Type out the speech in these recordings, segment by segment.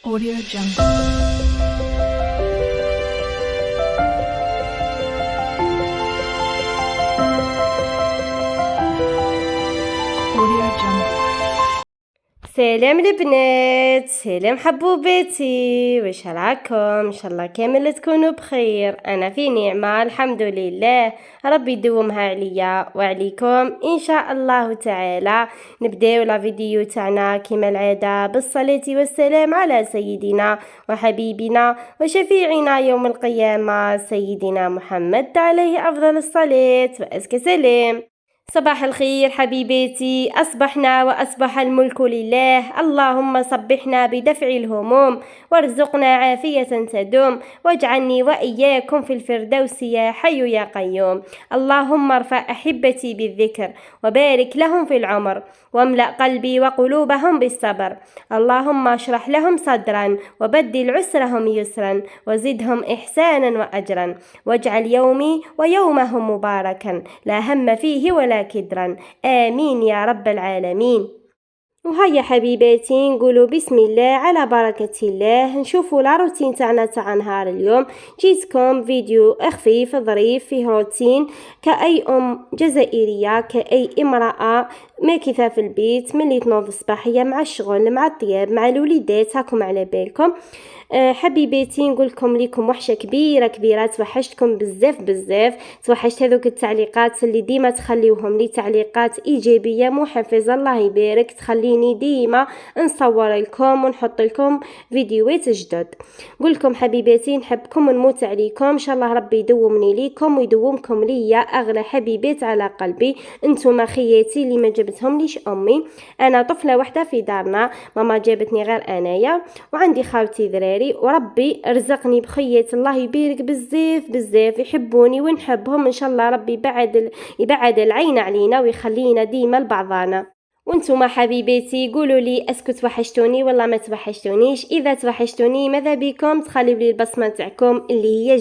Audio Jungle. Audio Jungle. سلام البنات، سلام حبوباتي، واش راكم؟ ان شاء الله كامل تكونوا بخير. انا في نعمه الحمد لله، ربي يدومها عليا وعليكم ان شاء الله تعالى. نبداو لا فيديو تاعنا كما العاده بالصلاه والسلام على سيدنا وحبيبنا وشفيعنا يوم القيامه سيدنا محمد عليه افضل الصلاه وازكى سلام. صباح الخير حبيباتي، أصبحنا وأصبح الملك لله. اللهم صبحنا بدفع الهموم وارزقنا عافية تدوم، واجعلني وإياكم في الفردوس يا حي يا قيوم. اللهم ارفع أحبتي بالذكر وبارك لهم في العمر، واملأ قلبي وقلوبهم بالصبر. اللهم اشرح لهم صدرا وبدل عسرهم يسرا وزدهم إحسانا وأجرا، واجعل يومي ويومهم مباركا لا هم فيه ولا كدرا، آمين يا رب العالمين. وهيا حبيباتي نقولوا بسم الله على بركة الله. نشوفوا لا روتين تاعنا تاع نهار اليوم. جيتكم فيديو خفيف ظريف فيه روتين كأي أم جزائرية، كأي امرأة ماكثة في البيت، ملي تنوض الصباحية مع الشغل مع الطياب مع الوليدات، هاكم على بالكم. حبيباتي نقولكم ليكم وحشة كبيرة، توحشتكم بزاف. توحشت هذوك التعليقات اللي ديما تخليوهم لي تعليقات إيجابية محفزة، الله يبارك، تخليني ديما نصور لكم ونحط لكم فيديوهات جدد. نقولكم حبيباتي نحبكم ونموت عليكم، ان شاء الله ربي يدومني ليكم ويدومكم ليا اغلى حبيبات على قلبي. انتم خياتي اللي ما جبتهم ليش امي. انا طفله وحده في دارنا، ماما جابتني غير انايا، وعندي خاوتي ذراري، وربي رزقني بخيات الله يبارك بزاف يحبوني ونحبهم. ان شاء الله ربي يبعد العين علينا ويخلينا ديما لبعضانا. وانتم حبيباتي قولوا لي اسكو توحشتوني ولا ما توحشتونيش؟ اذا توحشتوني ماذا بكم تخليوا لي البصمه تاعكم اللي هي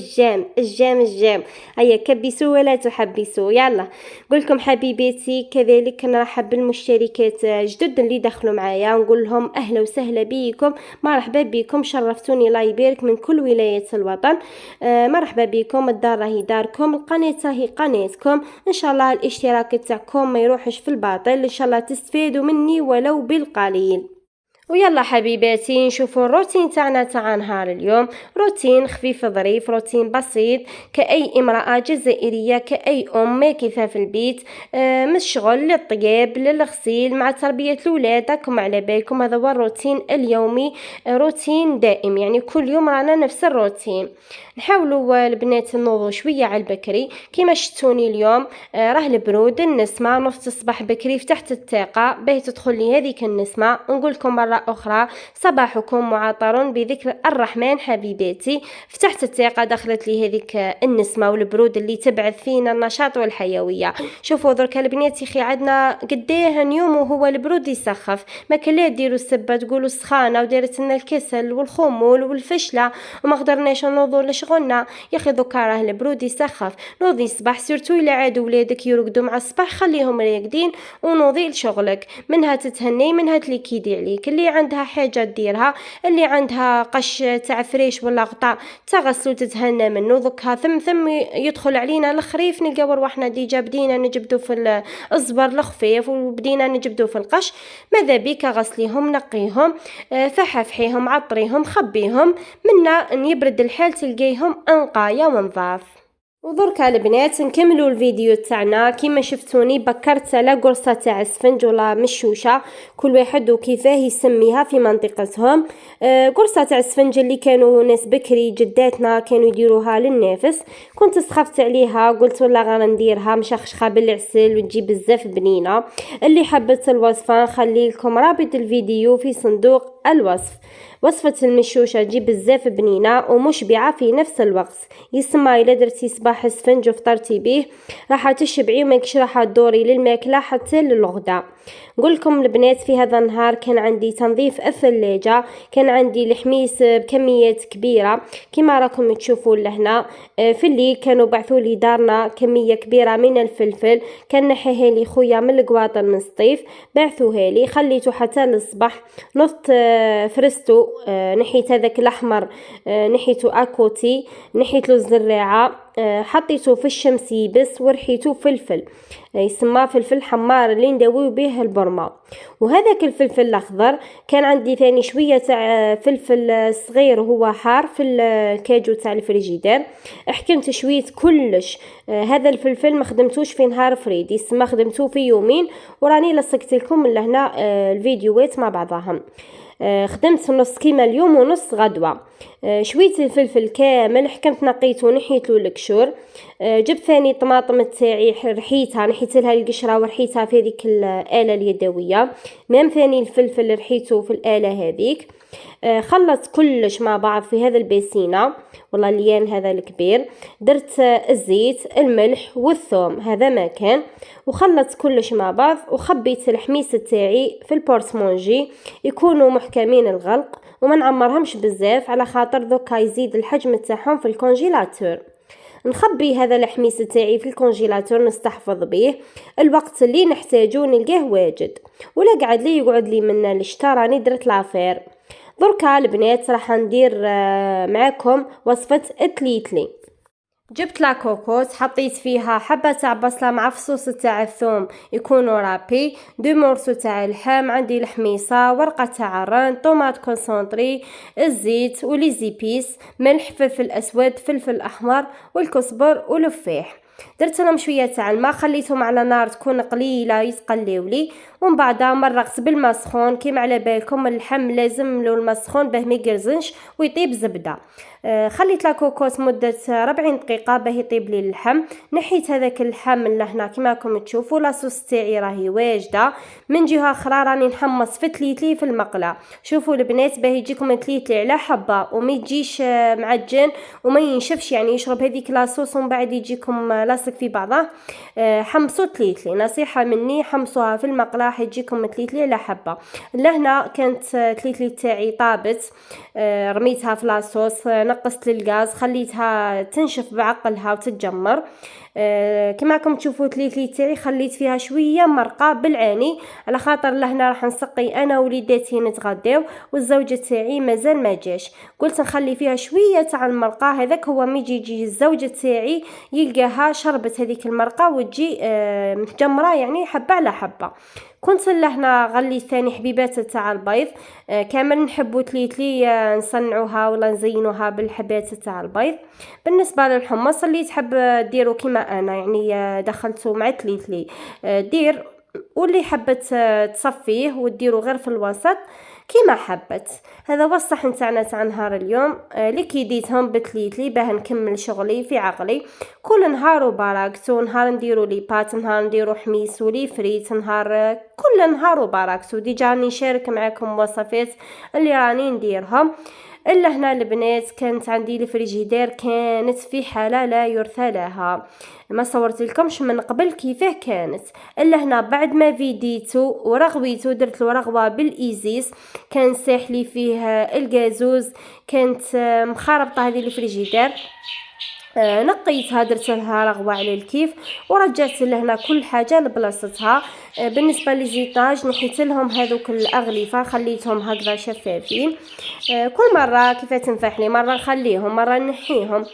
الجام. هيا كبسوا ولا تحبسوا. يلا قولكم حبيباتي كذلك نرحب بالمشتركات جدد اللي دخلوا معايا، ونقول لهم اهلا وسهلا بكم، مرحبا بكم، شرفتوني الله يبارك من كل ولايات الوطن. مرحبا بكم، الدار راهي داركم، القناه راهي قناتكم. ان شاء الله الاشتراك تاعكم ما يروحش في الباطل، ان شاء الله تستفيدوا مني ولو بالقليل. ويلا حبيباتي نشوفوا الروتين تاعنا تاع نهار اليوم. روتين خفيف ظريف، روتين بسيط كأي امرأة جزائرية، كأي أم ماكثة في البيت، من الشغل للطياب للغسيل مع تربية الأولاد. راكم على بالكم هذا هو الروتين اليومي، روتين دائم، يعني كل يوم رانا نفس الروتين. نحاولوا البنات نوضوا شوية على البكري كيما شتوني اليوم. راه البرود، النسمة، نفط الصباح بكري فتحت الطاقة باه تدخل لي هذيك النسمة. نقول لكم مرة أخرى صباحكم معطر بذكر الرحمن حبيباتي. فتحت الطاقة دخلت لي هذيك النسمة والبرود اللي تبعث فينا النشاط والحيوية. شوفوا درك البنات يخي عندنا قديه نيوم وهو البرود يسخف، ما كلا ديروا السبة تقولوا السخانة ودارت لنا الكسل والخمول والفشلة وما قدرناش نوضوا لشغلنا. يا اخي دوكا راه البرود يسخف. نوضي الصباح سيرتو الا عاد ولادك يرقدوا مع الصباح خليهم راقدين ونوضي لشغلك، منها تتهني منها تليكيدي عليك. اللي عندها حاجه ديرها، اللي عندها قش تاع فريش ولا غطاء تغسل تتهنى منه. دوكا ثم يدخل علينا الخريف نلقاو رواحنا ديجا بدينا نجبدو في الزبر الخفيف وبدينا نجبدو في القش. ماذا بك غسليهم نقيهم، فحفحيهم عطريهم خبيهم، منا يبرد الحال تلقيهم انقايا ونظاف. ودركا البنات نكملوا الفيديو تاعنا. كيما شفتوني بكرت على قرصه تاع السفنج ولا مشوشه، كل واحد وكيفاه يسميها في منطقتهم. قرصه تاع السفنج اللي كانوا ناس بكري جداتنا كانوا يديروها للنفس. كنت سخفت عليها قلت والله غير نديرها مشخشخه بالعسل وتجي بزاف بنينه. اللي حبت الوصفه نخلي لكم رابط الفيديو في صندوق الوصف. وصفة المشوشة تجي بزاف بنينة ومشبعة في نفس الوقت. يسمى إلا درتي صباح السفنج وفطرتي به راح تشبعي وماكش راح تدوري للماكلة حتى للغدا. نقولكم البنات في هذا النهار كان عندي تنظيف الثلاجة، كان عندي الحميس بكميات كبيرة كما راكم تشوفوا لهنا. في اللي كانوا بعثوا لي دارنا كمية كبيرة من الفلفل، كان نحيها لي خويا من القواطن من الصيف بعثوها لي، خليته حتى للصباح. نص فرستو نحيت هذاك الاحمر نحيته اكوتي، نحيت له الزراعه، حطيته في الشمس يبس، ورحيته فلفل يسمى فلفل حمار اللي نداويو به البرمه. وهذاك الفلفل الاخضر كان عندي ثاني شويه تاع فلفل صغير هو حار في الكاجو تاع الفريجيدير، حكمت شويه كلش. هذا الفلفل ما خدمتوش في نهار فريد، يسمى خدمته في يومين، وراني لصقت لكم لهنا الفيديوهات مع بعضهم. خدمت نص كيما اليوم ونص غدوه. شويه الفلفل كامل حكمت نقيته ونحيت له القشور. جبت ثاني طماطم تاعي رحيتها، نحيت لها القشره ورحيتها في هذيك الاله اليدويه. ميم ثاني الفلفل رحيته في الاله هذيك. خلطت كلش مع بعض في هذا البيسينه، والله الليان هذا الكبير. درت الزيت الملح والثوم، هذا ما كان، وخلطت كلش مع بعض، وخبيت الحميص تاعي في البورسمونجي يكونوا محكمين الغلق وما نعمرهمش بزاف على خاطر دوكا يزيد الحجم تاعهم في الكونجيلاتور. نخبي هذا الحميص تاعي في الكونجيلاتور نستحفظ به الوقت اللي نحتاجو نلقاه واجد، ولا قعد لي يقعد لي من الشتا راني درت لافير. دركا البنات راح ندير معاكم وصفة التليتلي. جبت لا كوكوت، حطيت فيها حبة تاع بصلة مع فصوص تاع الثوم يكونوا رابي، 2 مورسو تاع اللحم، عندي الحميصة، ورقة تاع الران، طوماط كونسونطري، الزيت ولي زيبيس، ملح، فلفل اسود، فلفل احمر، والكزبر ولفاح. درت لهم شويه تاع الماء، خليتهم على نار تكون قليله يتقليو لي، ومن بعد مرقت بالماء سخون. كيما على بالكم اللحم لازم له الماء سخون باه ما يقرزنش ويطيب زبده. خليت لا كوكوت مده 40 دقيقه باه يطيب لي اللحم. نحيت هذاك اللحم لهنا كيما راكم تشوفوا. لاصوص تاعي راهي واجده. من جهه اخرى راني نحمص في تليتلي في المقله. شوفوا البنات باه يجيكم تليتلي على حبه وما يجيش معجن وما ينشفش، يعني يشرب هذيك لاصوص ومن بعد يجيكم لاصق في بعضه. حمصوا تليتلي، نصيحه مني، حمصوها في المقله حيجيكم تليتلي على حبه. لهنا كانت تليتلي تاعي طابت، رميتها في لاصوص، نقصت للغاز، خليتها تنشف بعقلها وتتجمر. كما راكم تشوفوا تليتلي تاعي خليت فيها شويه مرقه بالعاني على خاطر لهنا راح نسقي انا وليداتي نتغداو والزوجه تاعي مازال ما جاش. قلت نخلي فيها شويه تاع المرقه، هذاك هو مي يجي الزوجه تاعي يلقاها شربت هذيك المرقه وتجي متجمره، يعني حبه على حبه. كنت لهنا غليت ثاني حبيبات تاع البيض. كامل نحبوا تليتلي نصنعوها ولا نزينوها بالحبات تاع البيض. بالنسبه للحمص اللي تحب ديروا كيما انا، يعني دخلته مع تليتلي دير، واللي حبت تصفيه وديروا غير في الوسط كيما حبت. هذا هو الصحن تاعنا تاع نهار اليوم اللي كيديتهم بتليتلي باه نكمل شغلي في عقلي. كل نهار وبراكتو، نهار نديرو لي بات، نهار نديرو حميس ولي فريت، نهار كل نهار وبراكتو. ديجا نشارك معكم وصفات اللي راني نديرهم. الا هنا البنات كانت عندي الفريجيدير كانت في حاله لا يرثى لها، ما صورت لكمش من قبل كيفاه كانت. الا هنا بعد ما فيديتو ورغويتو درت له رغوه بالايزيس، كان ساح لي فيه الغازوز، كانت مخربطه هذه الفريجيدير. نقيتها درت لها رغوه على الكيف ورجعت لهنا كل حاجه لبلاصتها. بالنسبه للزيتاج نحيت لهم هذوك الاغلفه خليتهم هكذا شفافين. كل مره كيف تنفح لي، مره نخليهم مره نحيهم.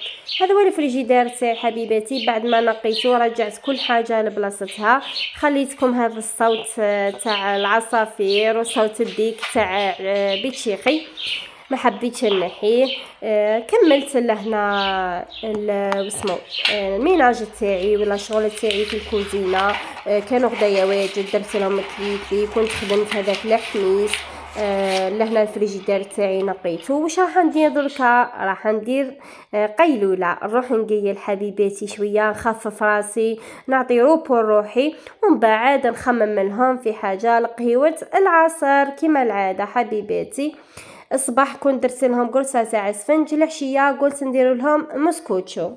هذا هو الفريجيدير تاعي حبيباتي. بعد ما نقيته رجعت كل حاجه لبلاصتها. خليتكم هذا الصوت تاع العصافير وصوت الديك تاع بيتشيخي، ما حبيتش نحيه. كملت لهنا واسمو الميناج تاعي ولا الشغل تاعي في الكوزينه. كانوا غدايا واجد، درت لهم تليتلي، كنت خدمت هذاك الحميص. لهنا الفريجيدير تاعي نقيته. واش راح ندير دركا؟ راح ندير قيلوله، نروح نقيل حبيباتي شويه، نخفف راسي، نعطي روبو روحي، ومن بعد نخمم لهم في حاجه لقهوه العصر كما العاده حبيباتي. الصباح كنت درت لهم قرصه تاع اسفنج، العشيه قلت ندير لهم مسكوتشو.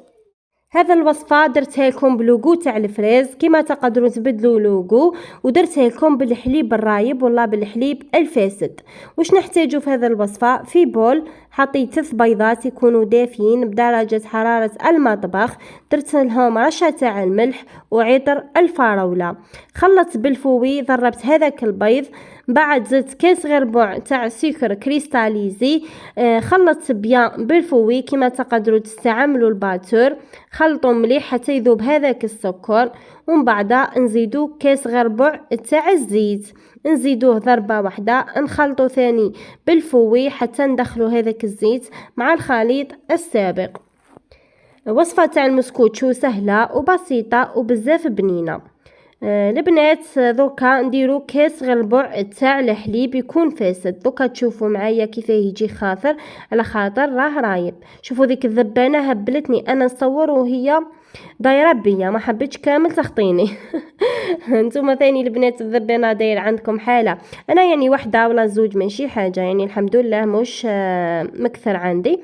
هذا الوصفه درتها لكم بلوغو تاع الفريز، كما تقدروا تبدلوا لوغو، ودرتها لكم بالحليب الرايب ولا بالحليب الفاسد. واش نحتاجوا في هذا الوصفه؟ في بول حطيت 3 بيضات يكونوا دافيين بدرجة حرارة المطبخ، درت لهم رشة تاع الملح وعطر الفراولة. خلطت بالفوي، ضربت هذاك البيض، بعد زدت كاس غربوع تاع سكر كريستاليزي. خلطت بيان بالفوي كما تقدروا تستعملوا الباتور. خلطوا مليح حتى يذوب هذاك السكر، ومن بعد نزيدو كاس غربوع تاع الزيت، نزيدوه ضربة واحدة، نخلطو ثاني بالفوي حتى ندخلو هذاك الزيت مع الخليط السابق. وصفة تاع المسكوتشو سهلة وبسيطة وبزاف بنينة. البنات دوكا نديرو كاس غربوع تاع الحليب يكون فاسد. دوكا تشوفوا معايا كيف يجي خاطر على خاطر راه رايب. شوفوا ذيك الذبانه هبلتني انا نصور وهي دايره بيا، ما حبيتش كامل تخطيني. انتم ثاني البنات الذبانه داير عندكم حاله؟ انا يعني وحده ولا زوج ماشي حاجه، يعني الحمد لله مش مكثر عندي.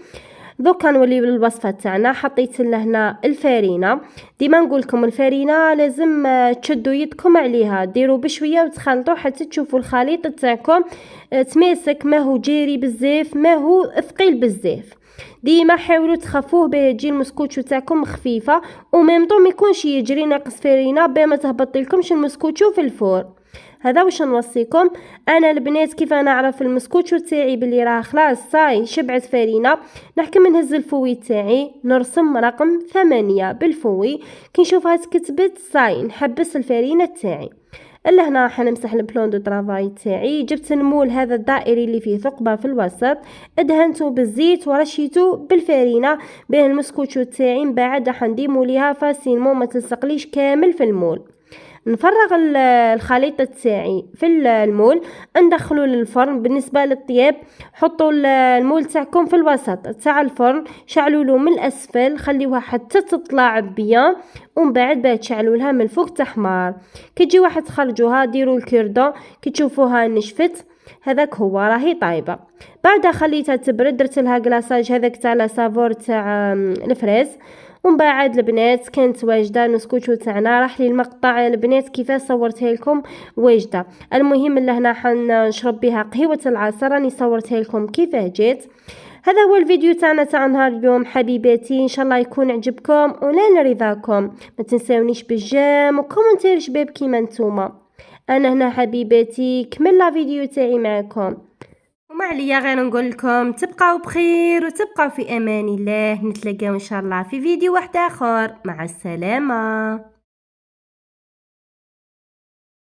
دوكا نولي بالوصفه تاعنا. حطيت لهنا الفارينه. ديما نقول لكم الفارينه لازم تشدوا يدكم عليها، ديروا بشويه وتخلطوا حتى تشوفوا الخليط تاعكم تماسك، ما هو جيري بزاف ما هو ثقيل بزاف. ديما حاولوا تخفوه باه يجي المسكوتشو تاعكم خفيفه، وميمطو ما يكونش يجري ناقص فارينه باه ما تهبط لكمش المسكوتشو في الفور. هذا واش نوصيكم انا البنات. كيف انا نعرف المسكوتشو تاعي بلي راه خلاص صاي شبعت فارينه، نحكم نهز الفوي تاعي نرسم رقم 8 بالفوي، كي نشوفها تكتبت صاي نحبس الفارينه تاعي. الا هنا راح نمسح البلون دو طرافاي تاعي. جبت المول هذا الدائري اللي فيه ثقبه في الوسط، ادهنته بالزيت ورشيته بالفارينه بين المسكوتشو تاعي. من بعد راح نديمو ليها فاسيلمون ما تلصقليش كامل في المول. نفرغ الخليط تاعي في المول، ندخلو للفرن. بالنسبه للطياب حطوا المول تاعكم في الوسط تاع الفرن، شعلوا له من الاسفل، خليوها حتى تطلع بيان، ومن بعد باه تشعلوا لها من الفوق تحمار. كي تجي واحد تخرجوها ديروا الكردون، كي تشوفوها نشفت هذاك هو راهي طايبه. بعدها خليتها تبرد، درت لها كلاصاج هذاك تاع لا سافور تاع الفريز. ومن بعد البنات كانت واجده المسكوتشو تاعنا. راح لي المقطع البنات كيفاش صورتها لكم واجده. المهم لهنا حنشرب بها قهوه العصر، راني صورتها لكم كيفاه جات. هذا هو الفيديو تاعنا تاع نهار اليوم حبيباتي، ان شاء الله يكون عجبكم ونال رضاكم. ما تنساونيش بالجيم وكومنتير شباب كيما نتوما. انا هنا حبيباتي كمل لا فيديو تاعي معكم، وما عليا غير نقول لكم تبقاو بخير وتبقاو في امان الله. نتلاقاو ان شاء الله في فيديو واحد اخر. مع السلامه.